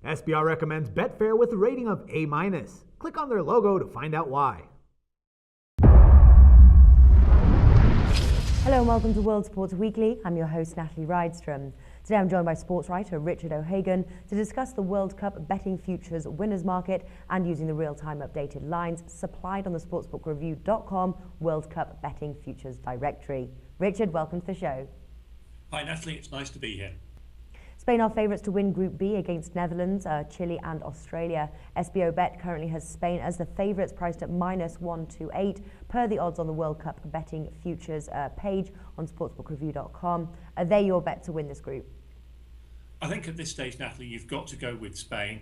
SBR recommends Betfair with a rating of A-. Click on their logo to find out why. Hello and welcome to World Sports Weekly. I'm your host, Natalie Rydstrom. Today I'm joined by sports writer Richard O'Hagan to discuss the World Cup betting futures winners market and using the real-time updated lines supplied on the sportsbookreview.com World Cup betting futures directory. Richard, welcome to the show. Hi Natalie, it's nice to be here. Spain are favourites to win Group B against Netherlands, Chile and Australia. SBO Bet currently has Spain as the favourites, priced at -128 per the odds on the World Cup betting futures page on sportsbookreview.com. Are they your bet to win this group? I think at this stage, Natalie, you've got to go with Spain.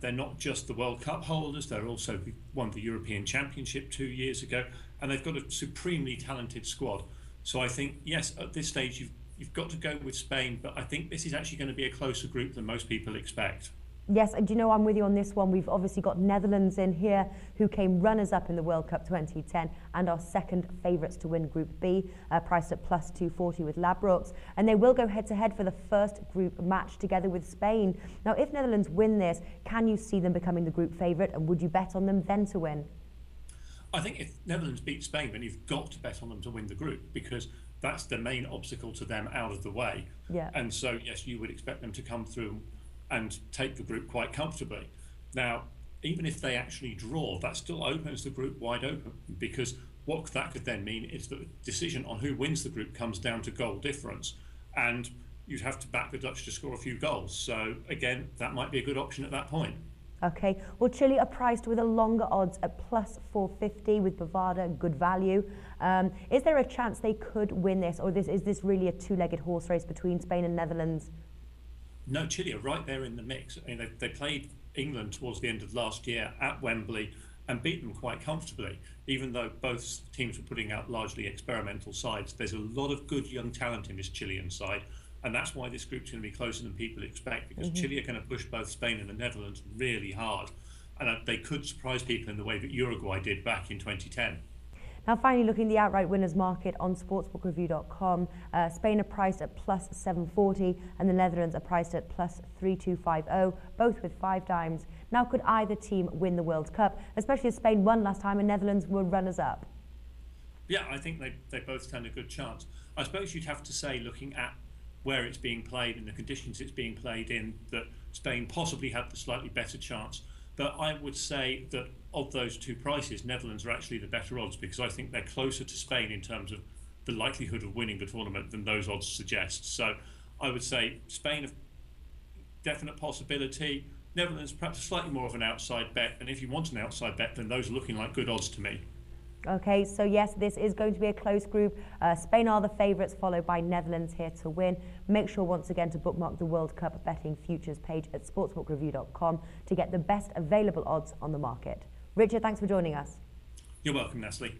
They're not just the World Cup holders, they're also won the European Championship 2 years ago, and they've got a supremely talented squad. So I think, yes, at this stage you've got to go with Spain, but I think this is actually going to be a closer group than most people expect. Yes, and do you know, I'm with you on this one. We've obviously got Netherlands in here, who came runners-up in the World Cup 2010 and are second favourites to win Group B, priced at +240 with Ladbrokes. And they will go head-to-head for the first group match together with Spain. Now, if Netherlands win this, can you see them becoming the group favourite, and would you bet on them then to win? I think if Netherlands beat Spain, then you've got to bet on them to win the group, because that's the main obstacle to them out of the way. Yeah. And so, yes, you would expect them to come through and take the group quite comfortably. Now, even if they actually draw, that still opens the group wide open, because what that could then mean is that the decision on who wins the group comes down to goal difference, and you'd have to back the Dutch to score a few goals. So again, that might be a good option at that point. Okay, well, Chile are priced with a longer odds at +450 with Bovada, good value. Is there a chance they could win this, or is this really a two-legged horse race between Spain and Netherlands? No, Chile are right there in the mix. I mean, they played England towards the end of last year at Wembley and beat them quite comfortably, even though both teams were putting out largely experimental sides. There's a lot of good young talent in this Chilean side, and that's why this group's going to be closer than people expect, because Chile are going to push both Spain and the Netherlands really hard, and they could surprise people in the way that Uruguay did back in 2010. Now, finally, looking at the outright winners market on sportsbookreview.com, Spain are priced at +740 and the Netherlands are priced at +3250, both with 5 dimes. Now, could either team win the World Cup, especially as Spain won last time and Netherlands were runners-up? Yeah, I think they both stand a good chance. I suppose you'd have to say, looking at where it's being played and the conditions it's being played in, that Spain possibly had the slightly better chance. But I would say that of those two prices, Netherlands are actually the better odds, because I think they're closer to Spain in terms of the likelihood of winning the tournament than those odds suggest. So I would say Spain, a definite possibility. Netherlands, perhaps slightly more of an outside bet. And if you want an outside bet, then those are looking like good odds to me. Okay, so yes, this is going to be a close group. Spain are the favourites, followed by Netherlands here to win. Make sure once again to bookmark the World Cup betting futures page at sportsbookreview.com to get the best available odds on the market. Richard, thanks for joining us. You're welcome, Natalie.